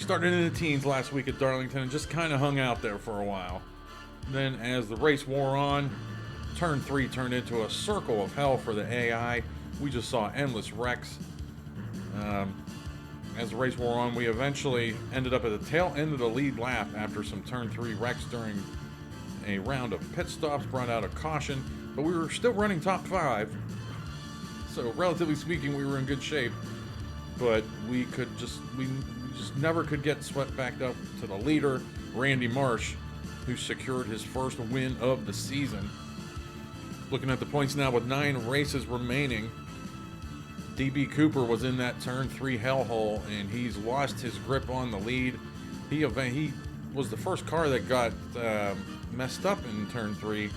started in the teens last week at Darlington and just kind of hung out there for a while. Then as the race wore on, turn 3 turned into a circle of hell for the AI. We just saw endless wrecks. As the race wore on, we eventually ended up at the tail end of the lead lap after some turn 3 wrecks during a round of pit stops brought out a caution, but we were still running top 5. So relatively speaking, we were in good shape, but we just never could get swept back up to the leader, Randy Marsh, who secured his first win of the season. Looking at the points now with 9 races remaining, DB Cooper was in that turn 3 hellhole, and he's lost his grip on the lead. He was the first car that got messed up in turn 3,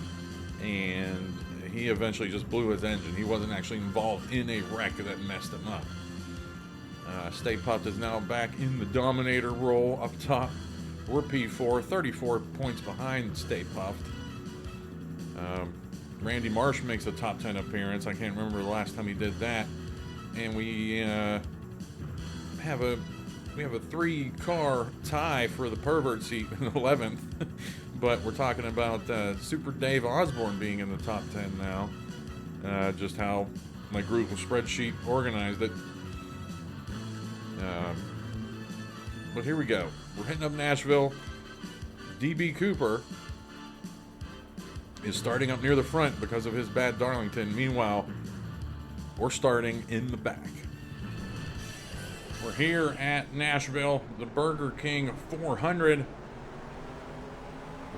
and he eventually just blew his engine. He wasn't actually involved in a wreck that messed him up. Stay Puft is now back in the Dominator role up top. We're P4, 34 points behind Stay Puft. Randy Marsh makes a top 10 appearance. I can't remember the last time he did that. And we have a 3-car tie for the pervert seat in 11th. But we're talking about Super Dave Osborne being in the top 10 now. Just how my Google spreadsheet organized it. But here we go. We're hitting up Nashville. DB Cooper is starting up near the front because of his bad Darlington. Meanwhile, we're starting in the back. We're here at Nashville, the Burger King 400.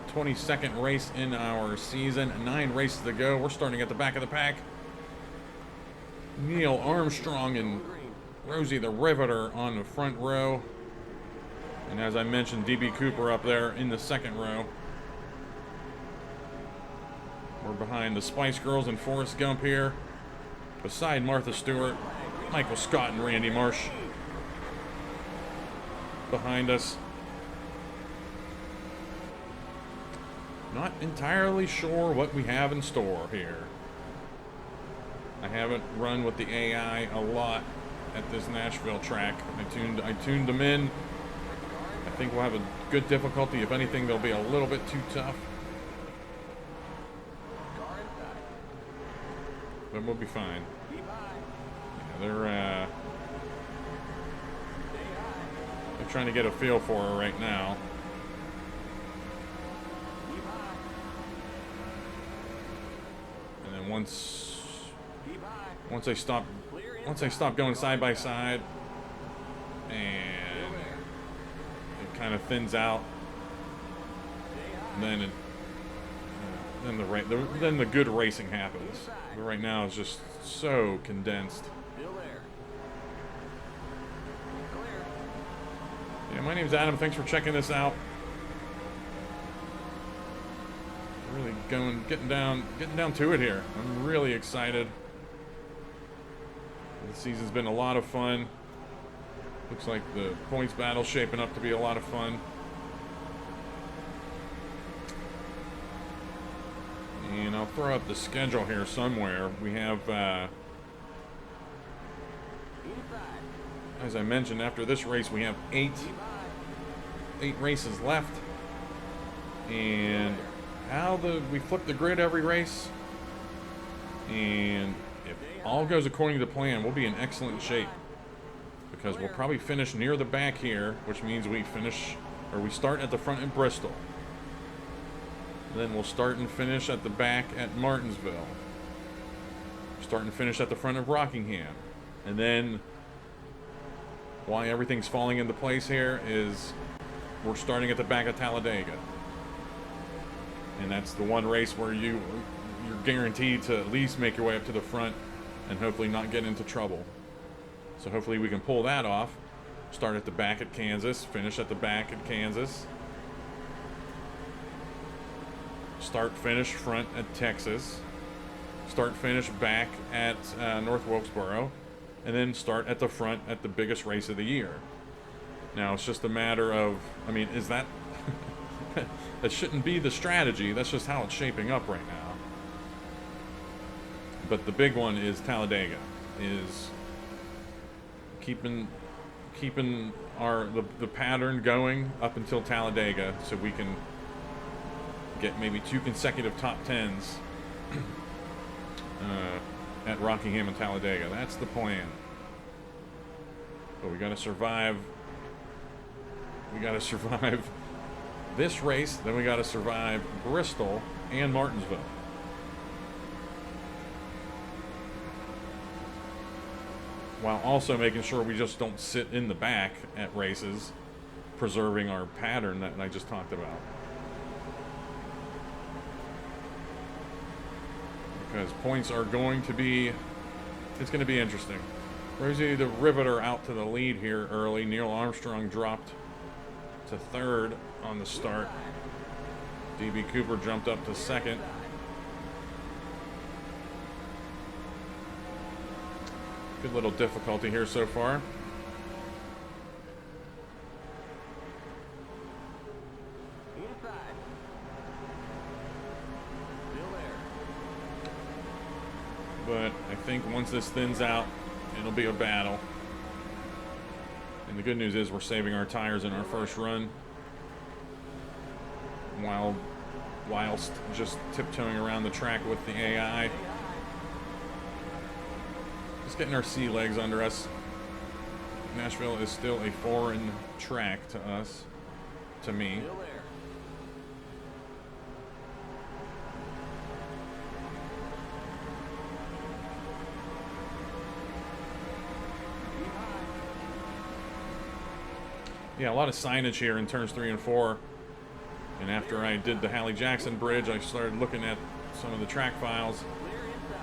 The 22nd race in our season. 9 races to go. We're starting at the back of the pack. Neil Armstrong and Rosie the Riveter on the front row. And as I mentioned, DB Cooper up there in the second row. We're behind the Spice Girls and Forrest Gump here. Beside Martha Stewart, Michael Scott and Randy Marsh behind us. Not entirely sure what we have in store here. I haven't run with the AI a lot at this Nashville track. I tuned them in. I think we'll have a good difficulty. If anything, they'll be a little bit too tough. But we'll be fine. Yeah, they're trying to get a feel for her right now. And then once they stop going side by side, and it kind of thins out, and then the good racing happens. But right now it's just so condensed. Yeah, my name's Adam. Thanks for checking this out. Really getting down to it here. I'm really excited. The season's been a lot of fun. Looks like the points battle's shaping up to be a lot of fun. And I'll throw up the schedule here somewhere. We have, as I mentioned, after this race, we have eight races left. And we flip the grid every race. And if all goes according to plan, we'll be in excellent shape. Because we'll probably finish near the back here, which means we start at the front in Bristol. Then we'll start and finish at the back at Martinsville. Start and finish at the front of Rockingham. And then why everything's falling into place here is we're starting at the back of Talladega. And that's the one race where you're guaranteed to at least make your way up to the front and hopefully not get into trouble. So hopefully we can pull that off. Start at the back at Kansas, finish at the back at Kansas. Start, finish, front at Texas. Start, finish, back at North Wilkesboro. And then start at the front at the biggest race of the year. Now, it's just a matter of, is that... that shouldn't be the strategy. That's just how it's shaping up right now. But the big one is Talladega. Is keeping the pattern going up until Talladega, so we can get maybe 2 consecutive top 10s at Rockingham and Talladega. That's the plan. But we got to survive. We got to survive this race, then we got to survive Bristol and Martinsville. While also making sure we just don't sit in the back at races, preserving our pattern that I just talked about. Because points are going to be, it's going to be interesting. Rosie the Riveter out to the lead here early. Neil Armstrong dropped to 3rd on the start. DB Cooper jumped up to 2nd. Good little difficulty here so far. But I think once this thins out, it'll be a battle. And the good news is we're saving our tires in our first run, whilst just tiptoeing around the track with the AI. Just getting our sea legs under us. Nashville is still a foreign track to us, to me. Yeah, a lot of signage here in turns 3 and 4. And after I did the Hallie Jackson Bridge, I started looking at some of the track files.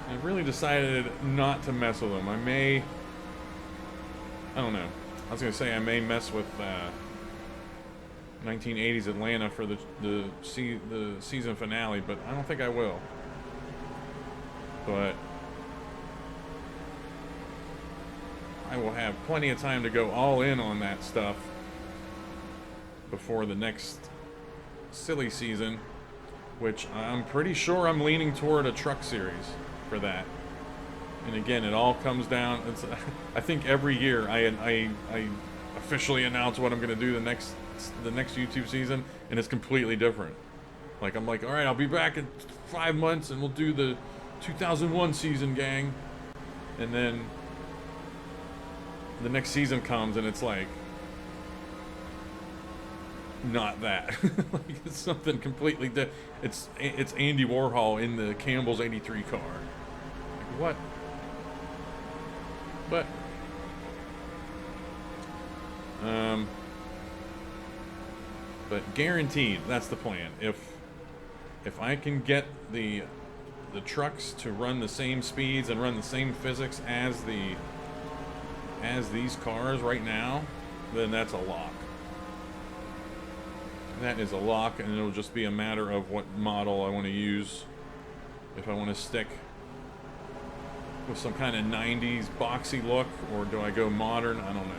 I really decided not to mess with them. I don't know. I was going to say I may mess with 1980s Atlanta for the season finale, but I don't think I will. But I will have plenty of time to go all in on that stuff before the next silly season, which I'm pretty sure I'm leaning toward a truck series for that. And again, it all comes down, I think every year I officially announce what I'm going to do the next YouTube season, and it's completely different. Like, I'm like, all right, I'll be back in 5 months and we'll do the 2001 season, gang. And then the next season comes and it's like not that. Like, it's something completely different. It's Andy Warhol in the Campbell's '83 car. Like, what? But guaranteed, that's the plan. If I can get the trucks to run the same speeds and run the same physics as these cars right now, then that's a lock. That is a lock, and it'll just be a matter of what model I want to use. If I want to stick with some kind of 90s boxy look, or do I go modern? I don't know.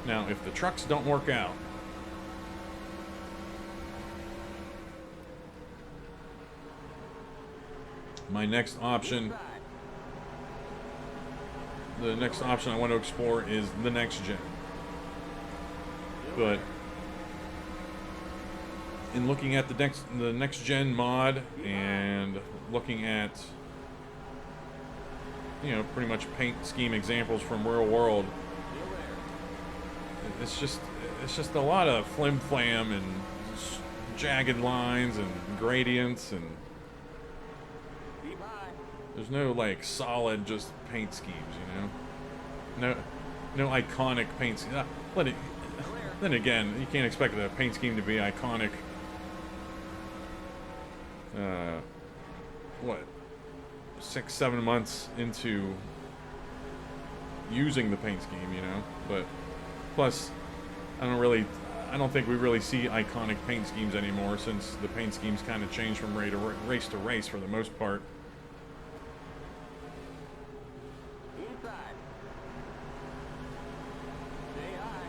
Now, if the trucks don't work out, my next option, the next option I want to explore is the next gen. But in looking at the next gen mod and looking at, you know, pretty much paint scheme examples from real world, it's just a lot of flim flam and jagged lines and gradients, and there's no like solid just paint schemes, you know. No iconic paint scheme. Then again, you can't expect the paint scheme to be iconic. What, 6-7 months into using the paint scheme, you know? But plus, I don't think we really see iconic paint schemes anymore, since the paint schemes kind of change from race to race for the most part.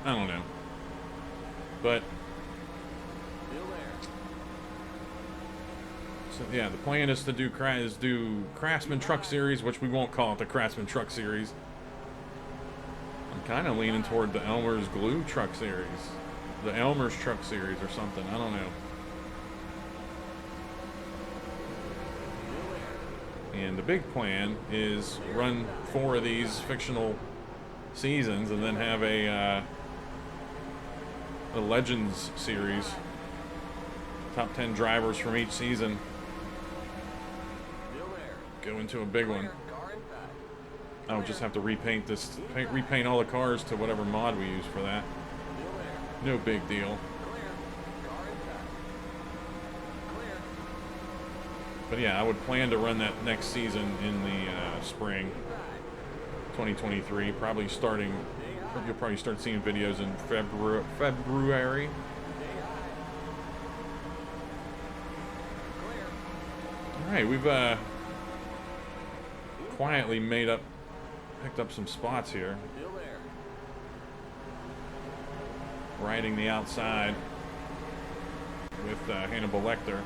I don't know. But so yeah, the plan is to do Craftsman Truck Series, which we won't call it the Craftsman Truck Series. I'm kind of leaning toward the Elmer's Glue Truck Series. The Elmer's Truck Series or something. I don't know. And the big plan is run 4 of these fictional seasons and then have a Legends series. Top 10 drivers from each season. Go into a big one. I'll just have to repaint this, repaint all the cars to whatever mod we use for that. No big deal. But yeah, I would plan to run that next season in the spring 2023. Probably starting, you'll probably start seeing videos in February. All right, we've quietly picked up some spots here. Riding the outside with Hannibal Lecter.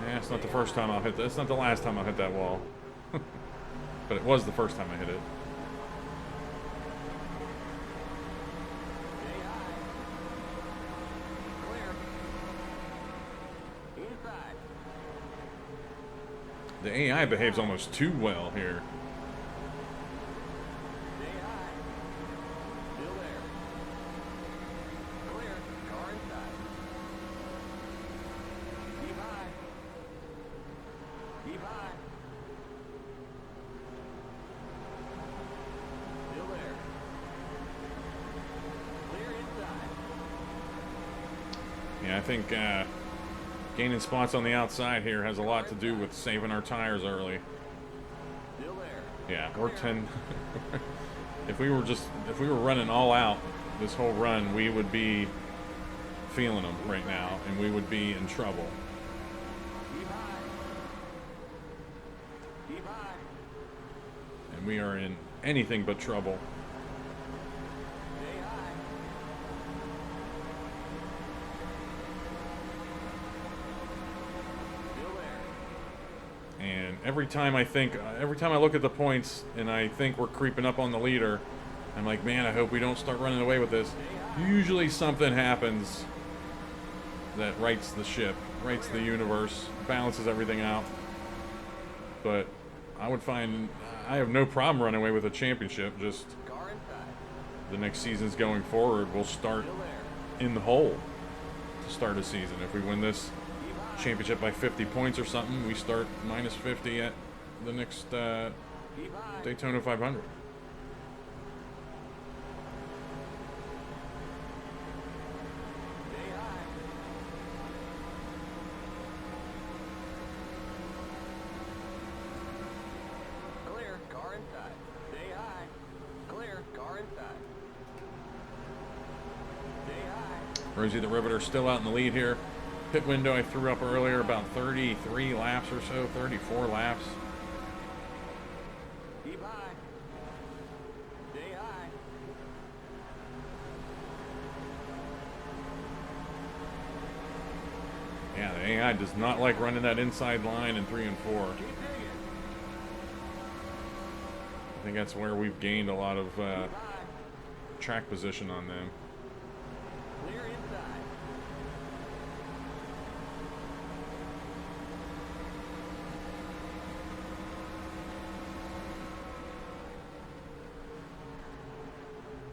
Yeah, it's not the first time I'll hit that. It's not the last time I'll hit that wall. But it was the first time I hit it. The AI behaves almost too well here. Yeah, I think gaining spots on the outside here has a lot to do with saving our tires early. Yeah, we're 10. If we were running all out this whole run, we would be feeling them right now, and we would be in trouble. And we are in anything but trouble. And every time I look at the points and I think we're creeping up on the leader, I'm like, man, I hope we don't start running away with this. Usually something happens that rights the ship, rights the universe, balances everything out. But I would find I have no problem running away with a championship. Just the next seasons going forward, we'll start in the hole to start a season. If we win this championship by 50 points or something, we start minus 50 at the next Daytona 500. Clear, car inside. Stay high. Clear, car inside. Stay high. Rosie the Riveter still out in the lead here. Pit window I threw up earlier, about 33 laps or so, 34 laps. Keep high. Stay high. Yeah, the AI does not like running that inside line in 3 and 4. Keep digging. I think that's where we've gained a lot of track position on them. Clear inside.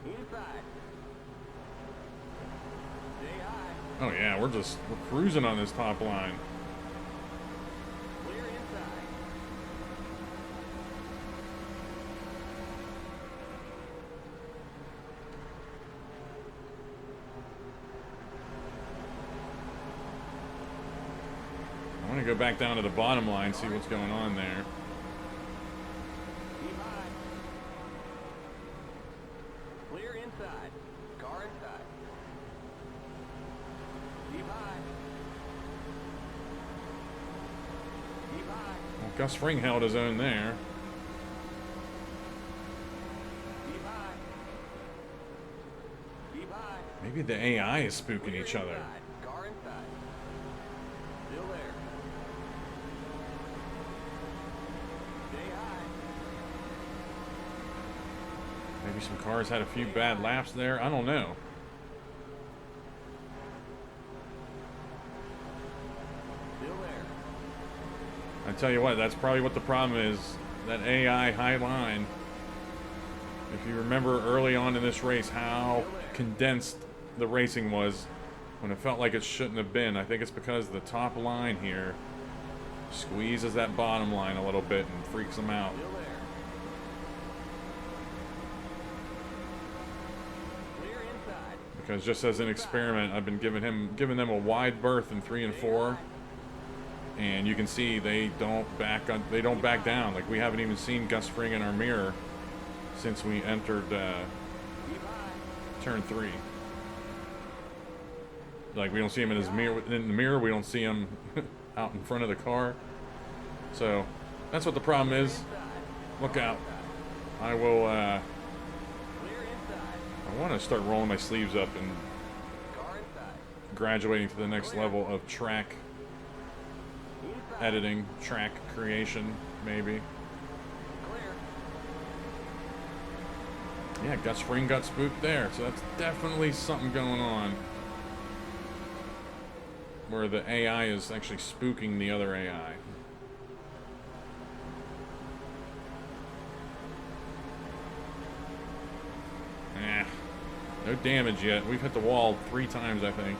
Inside. Stay high. Oh yeah, we're cruising on this top line. Clear inside. I want to go back down to the bottom line, see what's going on there. Keep high. Clear inside. Car inside. Keep high. Keep high. Well, Gus Fring held his own there. Keep high. Keep high. Maybe the AI is spooking each other. Inside. Car inside. Still there. Maybe some cars had a few bad laps there. I don't know. Still there. I tell you what, that's probably what the problem is. That AI high line. If you remember early on in this race how condensed the racing was when it felt like it shouldn't have been. I think it's because the top line here squeezes that bottom line a little bit and freaks them out. Still there. Clear inside. Because just as an experiment, I've been giving them a wide berth in 3 and 4, and you can see they don't back down. Like, we haven't even seen Gus Fring in our mirror since we entered Keep high. turn 3. Like, we don't see him in his mirror. In the mirror, we don't see him out in front of the car. So that's what the problem is. Inside. Look out! I will. Clear inside. I want to start rolling my sleeves up and Car inside. graduating to the next level of track Inside. editing, track creation, maybe. Clear. Yeah, Gus Fring got spooked there, so that's definitely something going on. Where the AI is actually spooking the other AI. No damage yet. We've hit the wall 3 times, I think.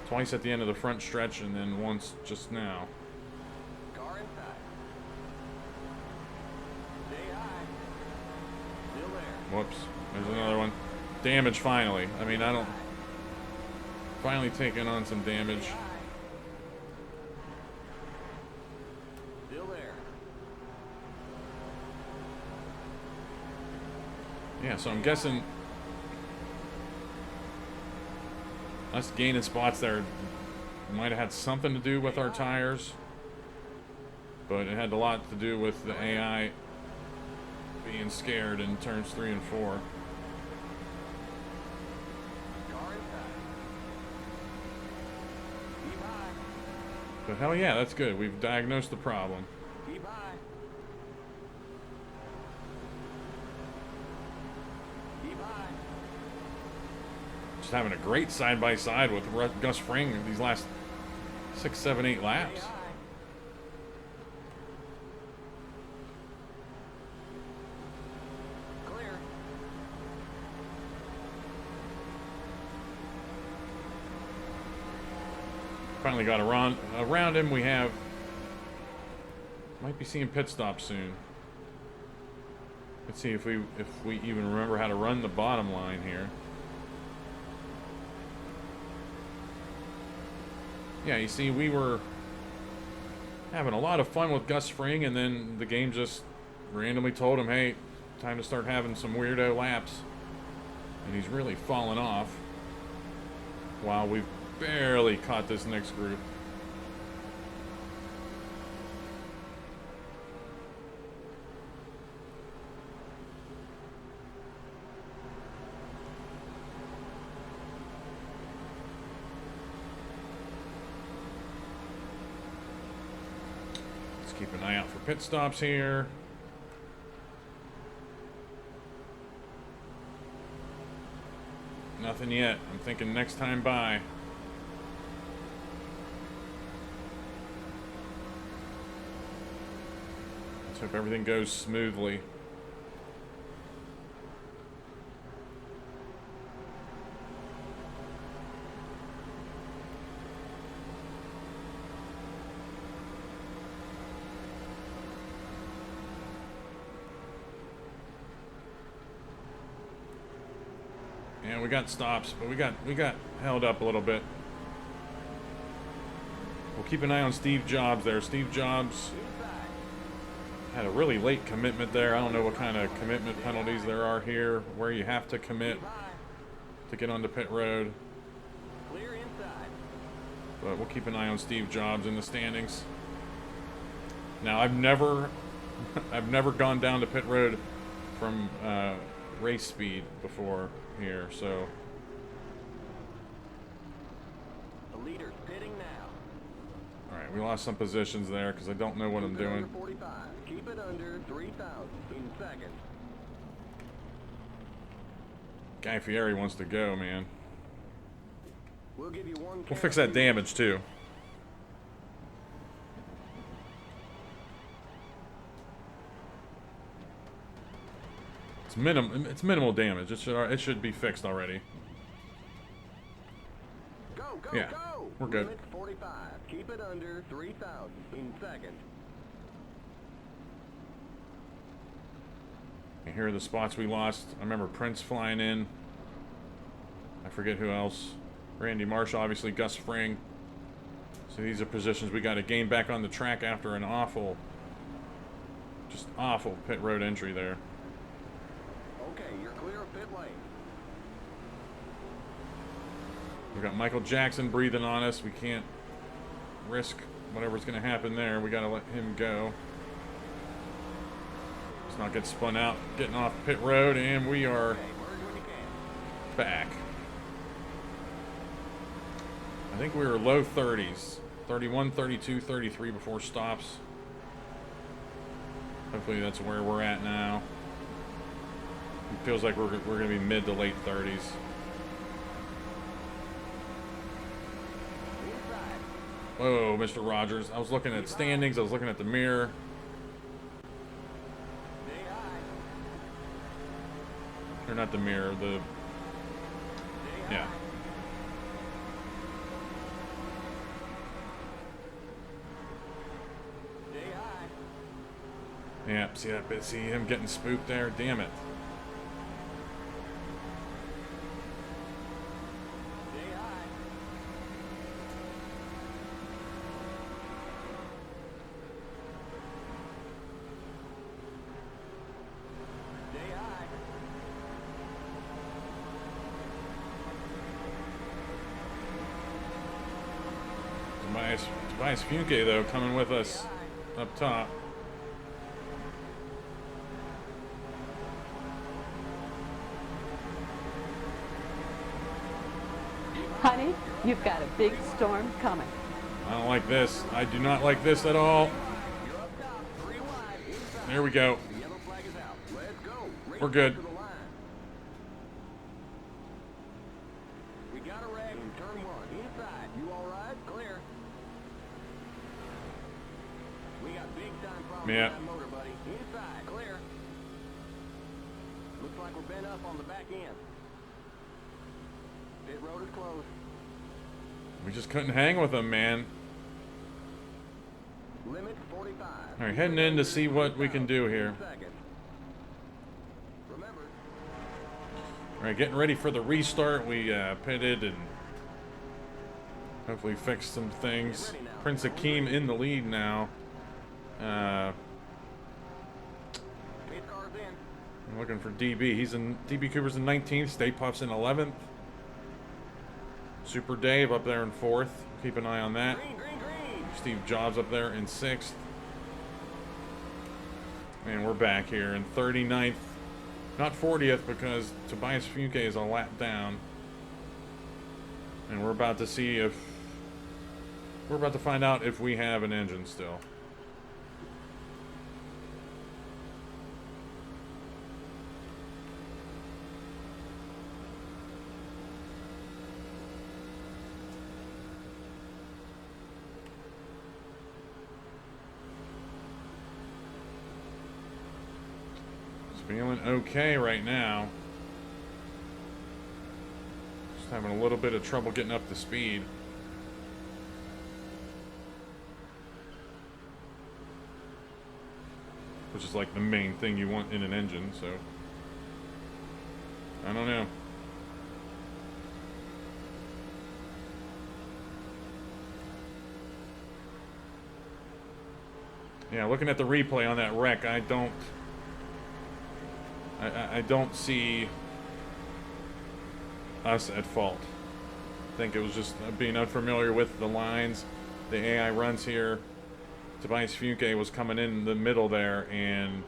Twice at the end of the front stretch, and then once just now. Car inside. Stay high. Still there. Whoops. There's another one. Damage finally. I mean, I don't... Finally taking on some damage. Stay high. Still there. Yeah, so I'm guessing... Us gaining spots there might have had something to do with our tires, but it had a lot to do with the AI being scared in turns 3 and 4. Car inside. Keep high. But hell yeah, that's good. We've diagnosed the problem. Keep high. Keep high. Just having a great side-by-side with Gus Fring these last 6, 7, 8 laps. Stay high. Clear. Finally got around him. We have... Might be seeing pit stops soon. Let's see if we even remember how to run the bottom line here. Yeah, you see, we were having a lot of fun with Gus Fring, and then the game just randomly told him, hey, time to start having some weirdo laps. And he's really fallen off while we've barely caught this next group. Keep an eye out for pit stops here. Nothing yet. I'm thinking next time by. Let's hope everything goes smoothly. Yeah, we got stops, but we got held up a little bit. We'll keep an eye on Steve Jobs there. Steve Jobs had a really late commitment there. I don't know what kind of commitment penalties there are here, where you have to commit to get onto pit road. Clear inside. But we'll keep an eye on Steve Jobs in the standings. Now, I've never gone down to pit road from race speed before here, so The leader's pitting now. all right, we lost some positions there because I don't know what I'm Keep it doing. under 45. Keep it under 3,000 in seconds. Guy Fieri wants to go, man. We'll give you one. We'll fix that damage too. It's minimal damage. It should be fixed already. Go, go, Yeah, go. we're good. Limit 45. Keep it under 3,000 in seconds. And here are the spots we lost. I remember Prince flying in. I forget who else. Randy Marshall, obviously Gus Fring. So these are positions we got to gain back on the track after an awful, just awful pit road entry there. Okay, you're clear of pit lane. We got Michael Jackson breathing on us. We can't risk whatever's going to happen there. We got to let him go. Let's not get spun out, getting off pit road, and we are Okay, merge when you can. back. I think we were low 30s. 31, 32, 33 before stops. Hopefully that's where we're at now. It feels like we're going to be mid to late 30s. Inside. Whoa, Mr. Rogers. I was looking at standings. I was looking at the mirror. Stay high. Or not the mirror, the... Stay Yeah. high. Stay high. Yeah, see that bit? See him getting spooked there? Damn it. Stay high. Stay high. Tobias Funke, though, coming with us up top. Honey, you've got a big storm coming. I don't like this. I do not like this at all. You're up top. 3 wide. Inside. There we go. The yellow flag is out. Let's go. Race We're good. to the line. We got a wreck in turn 1. Inside. You all right? Clear. We got big time problems Yeah. with that motor, buddy. Inside. Clear. Looks like we're bent up on the back end. Pit road is closed. We just couldn't hang with them, man. Limit 45. All right, heading in to see what we can do here. Seconds. Remember, All right, getting ready for the restart. We pitted and hopefully fixed some things. Prince Akeem in the lead now. pit car's in. I'm looking for DB. DB Cooper's in 19th. Stay Puff's in 11th. Super Dave up there in 4th. Keep an eye on that. Green, green, green. Steve Jobs up there in 6th. And we're back here in 39th. Not 40th because Tobias Funke is a lap down. And we're about to see if... We're about to find out if we have an engine still. Feeling okay right now. Just having a little bit of trouble getting up to speed. Which is like the main thing you want in an engine, so. I don't know. Yeah, looking at the replay on that wreck, I don't see us at fault. I think it was just being unfamiliar with the lines. The AI runs here. Tobias Funke was coming in the middle there, and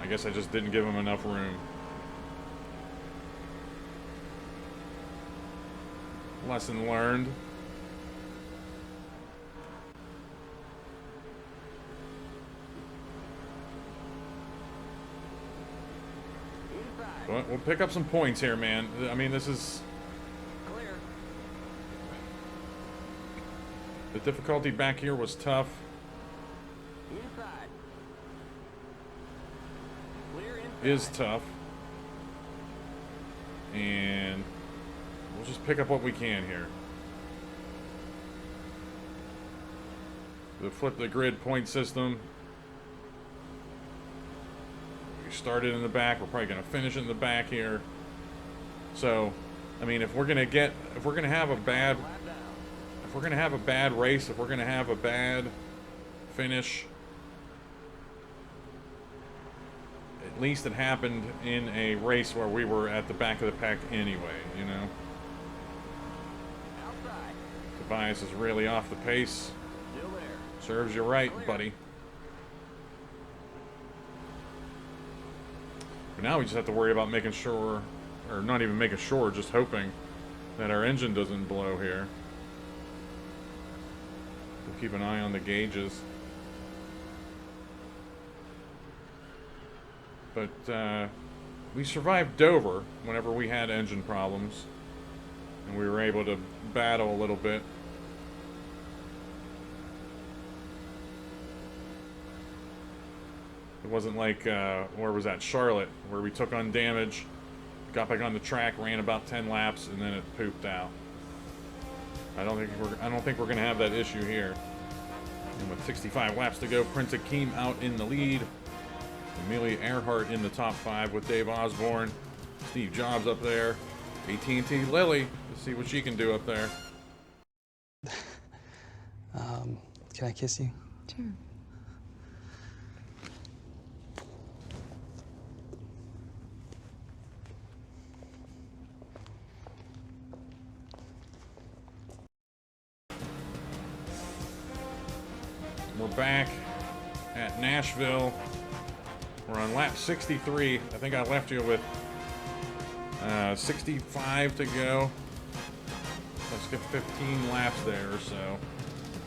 I guess I just didn't give him enough room. Lesson learned. But we'll pick up some points here, man. I mean, this is... Clear. The difficulty back here was tough. Inside. Clear inside. Is tough. And we'll just pick up what we can here. The flip the grid point system. We started in the back. We're probably going to finish in the back here. So, I mean, if we're going to have a bad race, if we're going to have a bad finish, at least it happened in a race where we were at the back of the pack anyway, you know? Outside. Tobias is really off the pace. Still there. Serves you right, buddy. But now we just have to worry about making sure, or not even making sure, just hoping that our engine doesn't blow here. We'll keep an eye on the gauges. But we survived Dover whenever we had engine problems, and we were able to battle a little bit. It wasn't like, where was that, Charlotte, where we took on damage, got back on the track, ran about 10 laps, and then it pooped out. I don't think we're gonna have that issue here. And with 65 laps to go, Prince Akeem out in the lead. Amelia Earhart in the top 5 with Dave Osborne. Steve Jobs up there. AT&T Lily. Let's see what she can do up there. Can I kiss you? Sure. We're back at Nashville. We're on lap 63. I think I left you with 65 to go. Let's get 15 laps there or so,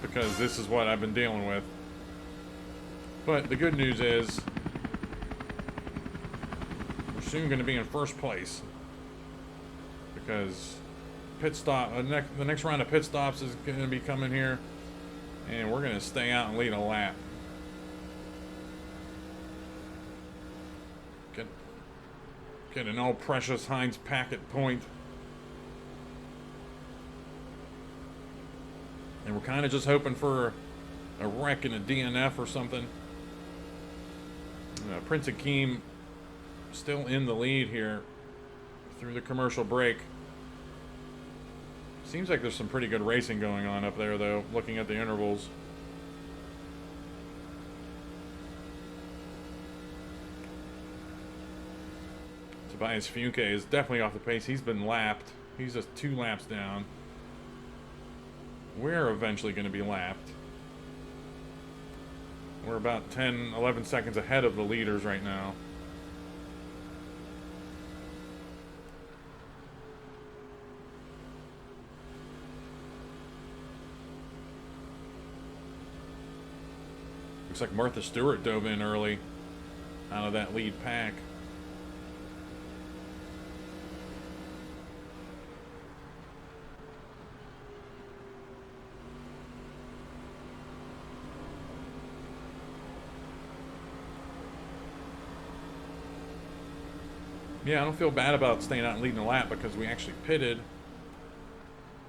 because this is what I've been dealing with. But the good news is we're soon going to be in first place, because pit stop, the next round of pit stops is going to be coming here, and we're going to stay out and lead a lap. Get an all precious Heinz packet point. And we're kind of just hoping for a wreck in a DNF or something. Prince Akeem still in the lead here through the commercial break. Seems like there's some pretty good racing going on up there, though, looking at the intervals. Tobias Funke is definitely off the pace. He's been lapped. He's just 2 laps down. We're eventually going to be lapped. We're about 10, 11 seconds ahead of the leaders right now. Looks like Martha Stewart dove in early out of that lead pack. Yeah, I don't feel bad about staying out and leading the lap, because we actually pitted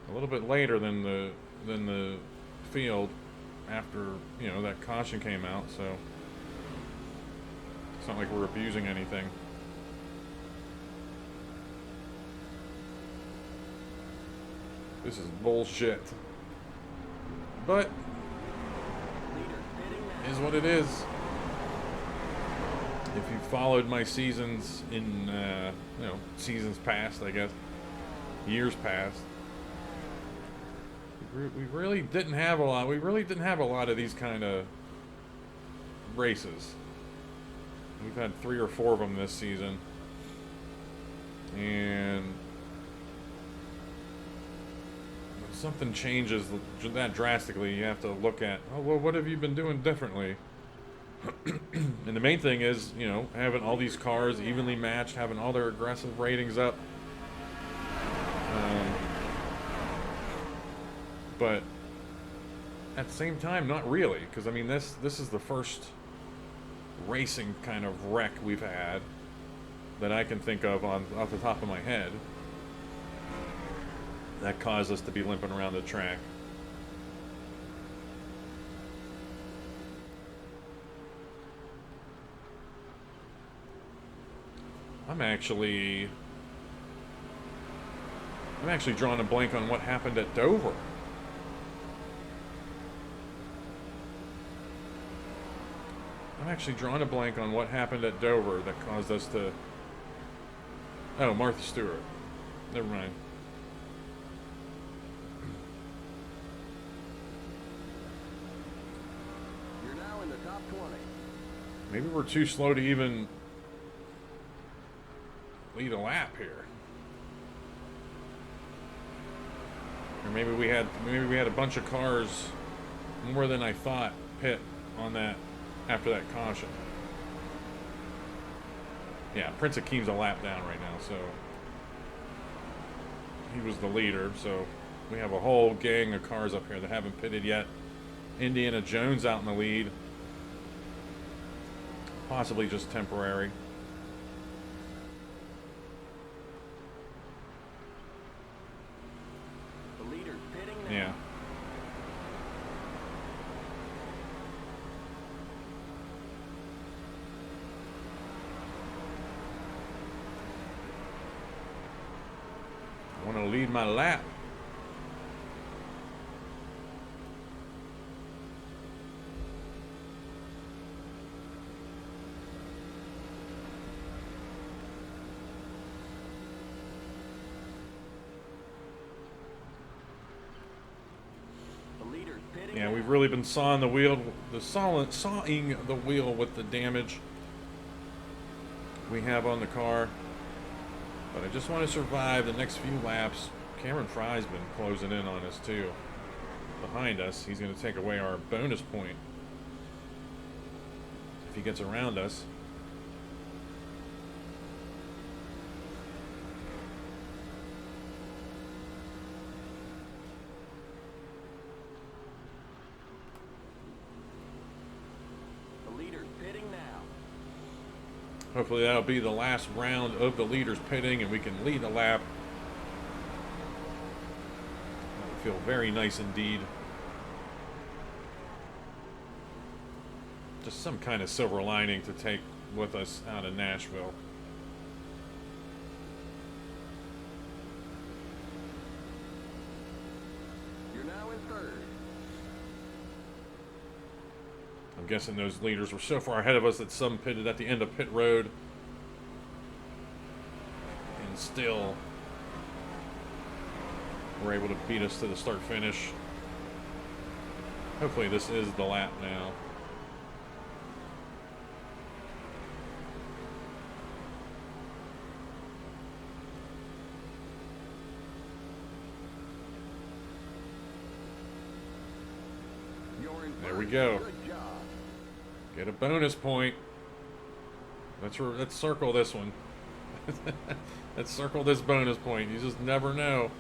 a little bit later than the field after, you know, that caution came out, so it's not like we're abusing anything. This is bullshit. But it is what it is. If you followed my seasons in, you know, seasons past, I guess, years past, we really didn't have a lot. We really didn't have a lot of these kind of races. We've had 3 or 4 of them this season, and when something changes that drastically, you have to look at, oh well, what have you been doing differently? And the main thing is, you know, having all these cars evenly matched, having all their aggressive ratings up. But at the same time, not really, because I mean, this is the first racing kind of wreck we've had that I can think of off the top of my head that caused us to be limping around the track. I'm actually drawing a blank on what happened at Dover. I'm actually drawing a blank on what happened at Dover that caused us to... Oh, Martha Stewart. Never mind. You're now in the top 20. Maybe we're too slow to even lead a lap here. Or maybe we had a bunch of cars more than I thought pit on that after that caution. Yeah, Prince Akeem's a lap down right now, so he was the leader. So we have a whole gang of cars up here that haven't pitted yet. Indiana Jones out in the lead, possibly just temporary. The leader's pitting now. Yeah. I want to lead my lap. The leader's pitting Yeah, now. we've really been sawing the wheel with the damage we have on the car. But I just want to survive the next few laps. Cameron Fry's been closing in on us too. Behind us, he's going to take away our bonus point if he gets around us. The leader's pitting now. Hopefully that'll be the last round of the leaders pitting and we can lead the lap. That would feel very nice indeed. Just some kind of silver lining to take with us out of Nashville. You're now in third. I'm guessing those leaders were so far ahead of us that some pitted at the end of pit road. And still were able to beat us to the start finish. Hopefully this is the lap now. You're in There first. we go. Good job. Get a bonus point. Let's circle this one. Let's circle this bonus point. You just never know.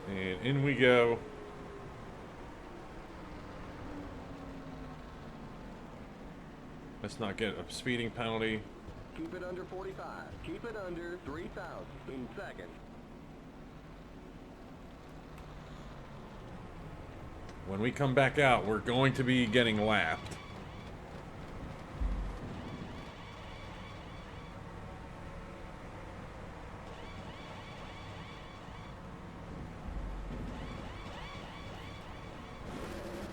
And in we go. Let's not get a speeding penalty. Keep it under 45. Keep it under 3,000 in second. When we come back out, we're going to be getting lapped.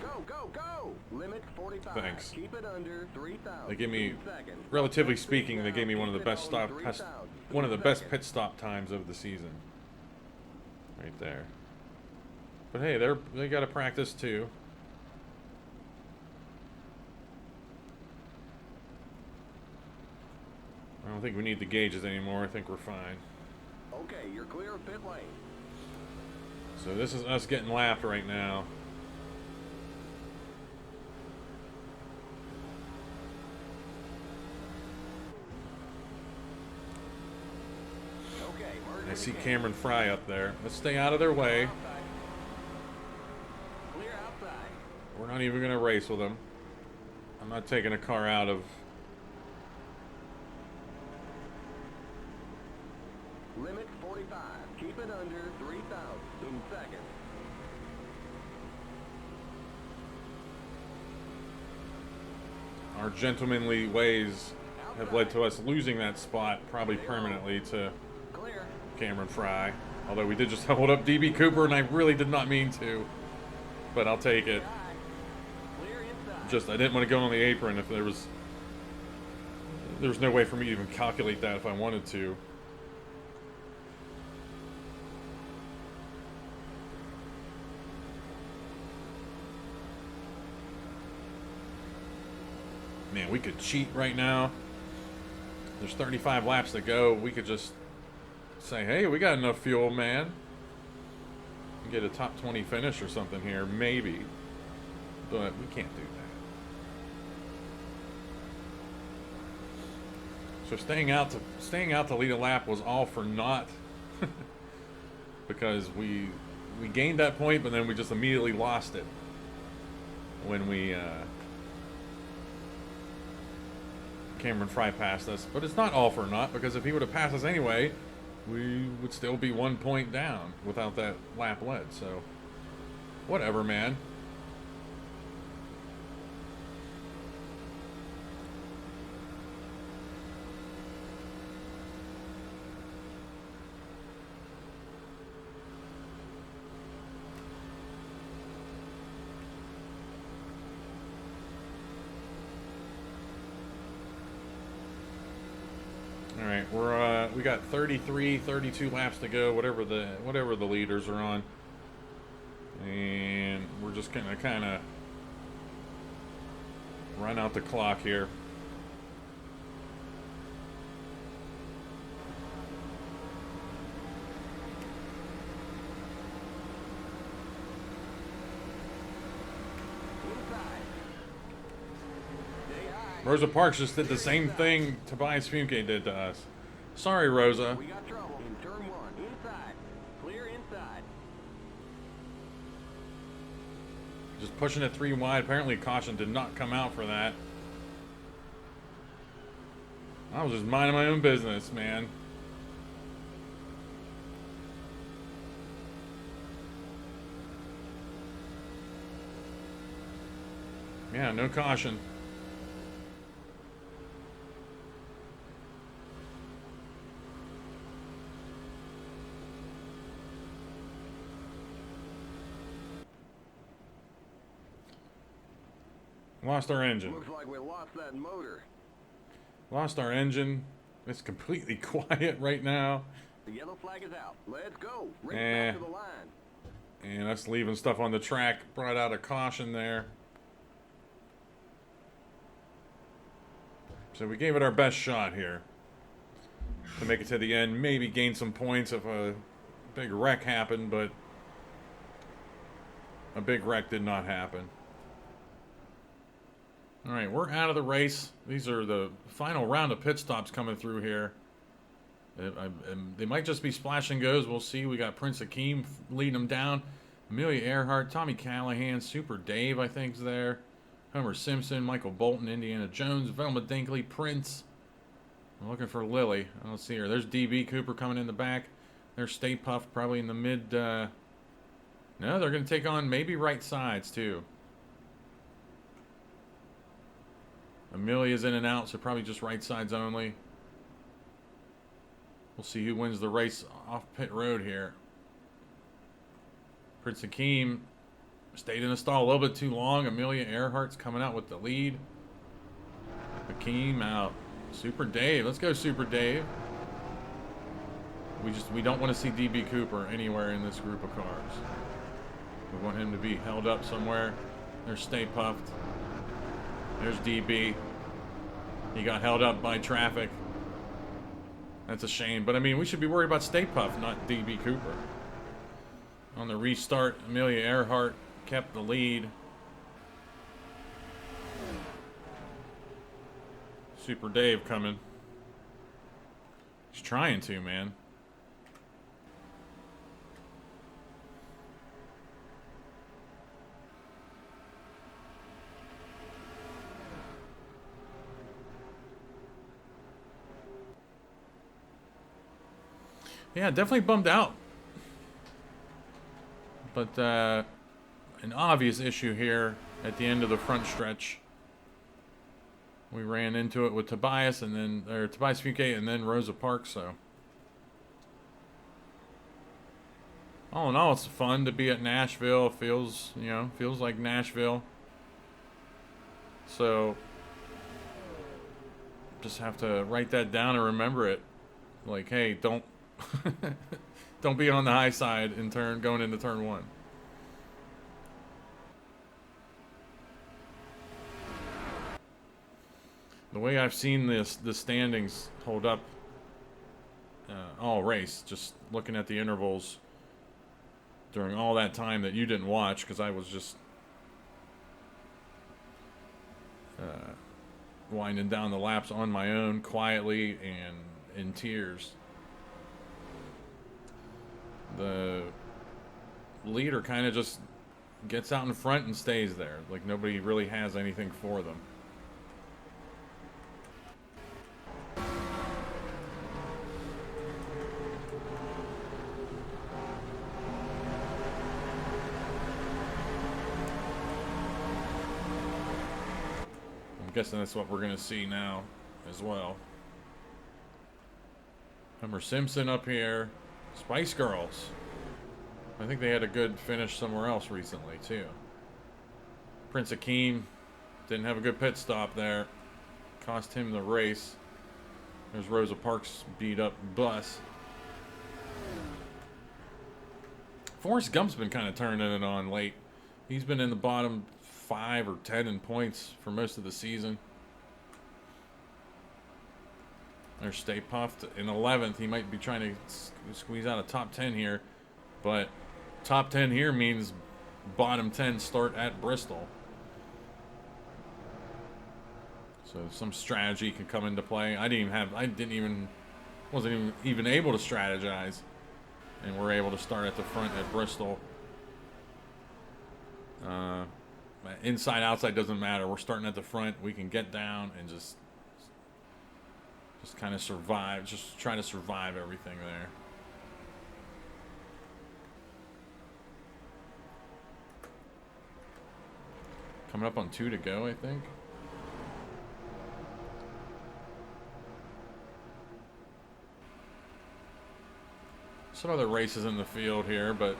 Go, go, go! Limit 45. Thanks. Keep it under 3,000. They give me, in second. relatively speaking, they gave me one of the Keep it best on 3,000 one of the in best second. pit stop times of the season. Right there. But hey, they got to practice too. I don't think we need the gauges anymore. I think we're fine. Okay, you're clear of pit lane. So this is us getting lapped right now. Okay, merge I see into Cameron Fry up there. Let's stay out of their way. outside. Clear outside. We're not even going to race with them. I'm not taking a car out of... Limit 45. Keep it under 3,000 seconds. Our gentlemanly ways have led to us losing that spot probably permanently to Clear. Cameron Fry. Although we did just hold up DB Cooper, and I really did not mean to. But I'll take it. High. Clear inside. Just, I didn't want to go on the apron if there was no way for me to even calculate that if I wanted to. Man, we could cheat right now. There's 35 laps to go. We could just say, hey, we got enough fuel, man. Get a top 20 finish or something here, maybe. But we can't do that. So staying out to lead a lap was all for naught. Because we gained that point, but then we just immediately lost it when we Cameron Fry passed us. But it's not all for naught, because if he would have passed us anyway, we would still be 1 point down without that lap led. So whatever, man. All right, we got 33, 32 laps to go, whatever the leaders are on, and we're just gonna kind of run out the clock here. Inside. Stay high. Rosa Parks just did the same thing Tobias Funke did to us. Sorry, Rosa. We got trouble in turn 1. Inside. Clear inside. Just pushing it 3 wide. Apparently caution did not come out for that. I was just minding my own business, man. Yeah, no caution. Lost our engine. Looks like we lost that motor. Lost our engine. It's completely quiet right now. The yellow flag is out. Let's go. Race Eh. back to the line. And us leaving stuff on the track brought out a caution there. So we gave it our best shot here to make it to the end. Maybe gain some points if a big wreck happened, but a big wreck did not happen. All right, we're out of the race. These are the final round of pit stops coming through here. They might just be splash and goes. We'll see. We got Prince Akeem leading them down. Amelia Earhart, Tommy Callahan, Super Dave, I think, is there. Homer Simpson, Michael Bolton, Indiana Jones, Velma Dinkley, Prince. I'm looking for Lily. I don't see her. There's DB Cooper coming in the back. There's Stay Puft probably in the mid. No, they're going to take on maybe right sides, too. Amelia's in and out, so probably just right sides only. We'll see who wins the race off pit road here. Prince Akeem stayed in the stall a little bit too long. Amelia Earhart's coming out with the lead. Akeem out. Super Dave. Let's go, Super Dave. We don't want to see DB Cooper anywhere in this group of cars. We want him to be held up somewhere. There's Stay Puffed. There's DB. He got held up by traffic. That's a shame. But, I mean, we should be worried about Stay Puft, not DB Cooper. On the restart, Amelia Earhart kept the lead. Super Dave coming. He's trying to, man. Yeah, definitely bummed out. But an obvious issue here at the end of the front stretch. We ran into it with Tobias and then, or Tobias Fuke and then Rosa Parks, so. All in all, it's fun to be at Nashville. It feels, you know, feels like Nashville. So, just have to write that down and remember it. Like, hey, don't don't be on the high side in going into turn 1. The way I've seen the standings hold up all race, just looking at the intervals during all that time that you didn't watch, because I was just winding down the laps on my own, quietly and in tears. The leader kind of just gets out in front and stays there, like nobody really has anything for them. I'm guessing that's what we're going to see now as well. Homer Simpson up here. Spice Girls. I think they had a good finish somewhere else recently, too. Prince Akeem didn't have a good pit stop there. Cost him the race. There's Rosa Parks' beat up bus. Forrest Gump's been kind of turning it on late. He's been in the bottom 5 or 10 in points for most of the season. There's Stay Puffed in 11th. He might be trying to squeeze out a top 10 here, but top 10 here means bottom 10 start at Bristol. So some strategy could come into play. Wasn't even able to strategize, and we're able to start at the front at Bristol. Inside, outside doesn't matter. We're starting at the front. We can get down and just kind of survive. Just try to survive everything there. Coming up on 2 to go, I think. Some other races in the field here, but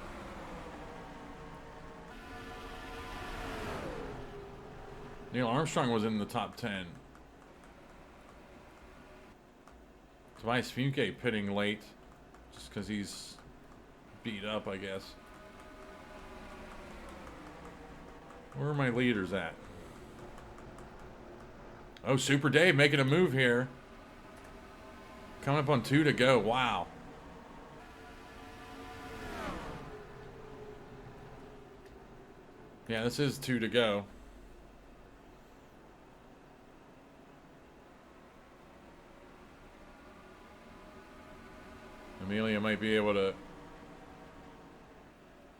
Neil Armstrong was in the top 10. Tobias Funke pitting late, just because he's beat up, I guess. Where are my leaders at? Oh, Super Dave making a move here. Coming up on 2 to go. Wow. Yeah, this is 2 to go. Amelia might be able to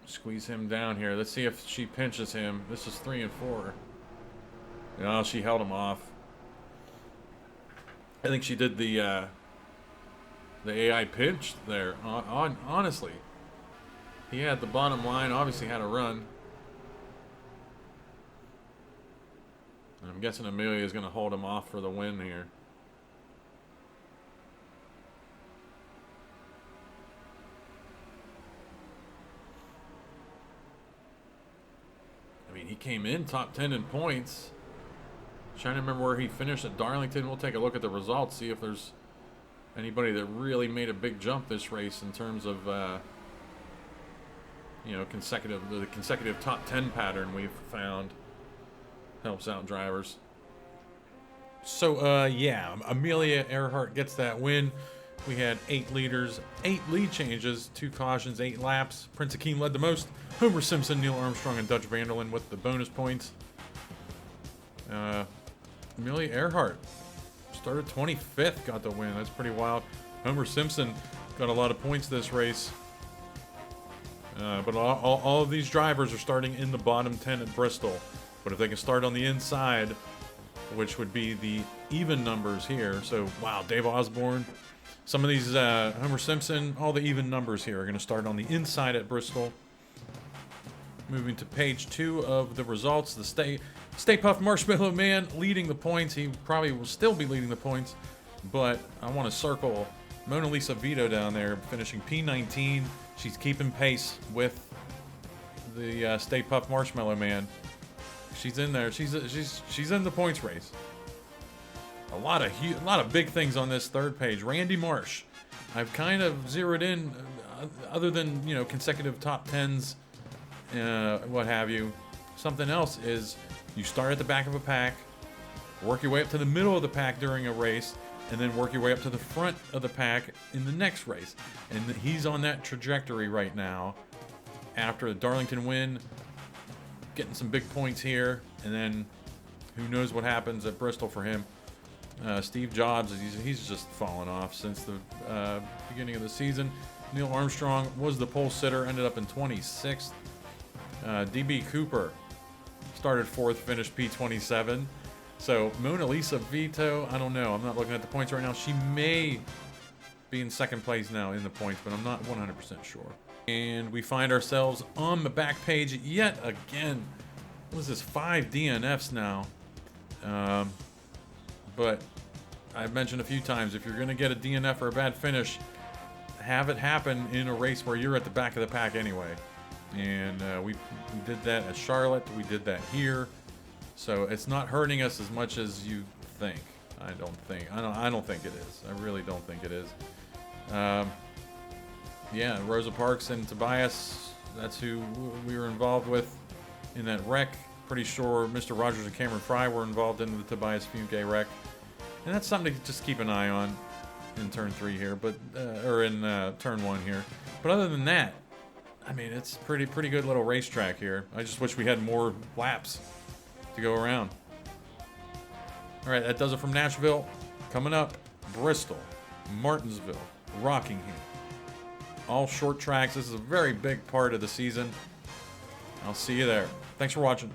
squeeze him down here. Let's see if she pinches him. This is 3 and 4. No, she held him off. I think she did the AI pinch there. Honestly, he had the bottom line. Obviously, had a run. And I'm guessing Amelia is going to hold him off for the win here. I mean, he came in top 10 in points. Trying to remember where he finished at Darlington. We'll take a look at the results, see if there's anybody that really made a big jump this race in terms of, you know, the consecutive top 10 pattern we've found helps out drivers. So, yeah, Amelia Earhart gets that win. We had 8 leaders, 8 lead changes, 2 cautions, 8 laps. Prince Akeem led the most. Homer Simpson, Neil Armstrong, and Dutch Vanderlyn with the bonus points. Amelia Earhart started 25th, got the win. That's pretty wild. Homer Simpson got a lot of points this race. But all of these drivers are starting in the bottom 10 at Bristol. But if they can start on the inside, which would be the even numbers here. So, wow, Dave Osborne. Some of these, Homer Simpson, all the even numbers here are going to start on the inside at Bristol. Moving to page 2 of the results. The Stay Puft Marshmallow Man leading the points. He probably will still be leading the points. But I want to circle Mona Lisa Vito down there, finishing P19. She's keeping pace with the Stay Puft Marshmallow Man. She's in there. She's in the points race. A lot of big things on this third page. Randy Marsh. I've kind of zeroed in, other than, you know, consecutive top 10s, what have you. Something else is you start at the back of a pack, work your way up to the middle of the pack during a race, and then work your way up to the front of the pack in the next race. And he's on that trajectory right now. After the Darlington win, getting some big points here, and then who knows what happens at Bristol for him. Steve Jobs, he's just fallen off since the beginning of the season. Neil Armstrong was the pole sitter, ended up in 26th. DB Cooper started 4th, finished P27. So Mona Lisa Vito, I don't know. I'm not looking at the points right now. She may be in second place now in the points, but I'm not 100% sure. And we find ourselves on the back page yet again. What is this? 5 DNFs now. But I've mentioned a few times, if you're going to get a DNF or a bad finish, have it happen in a race where you're at the back of the pack anyway. And we did that at Charlotte. We did that here. So it's not hurting us as much as you think. I don't think it is. I really don't think it is. Yeah, Rosa Parks and Tobias, that's who we were involved with in that wreck. Pretty sure Mr. Rogers and Cameron Fry were involved in the Tobias Fugay wreck. And that's something to just keep an eye on in turn 3 here, but or in turn 1 here. But other than that, I mean, it's pretty good little racetrack here. I just wish we had more laps to go around. All right, that does it from Nashville. Coming up, Bristol, Martinsville, Rockingham. All short tracks. This is a very big part of the season. I'll see you there. Thanks for watching.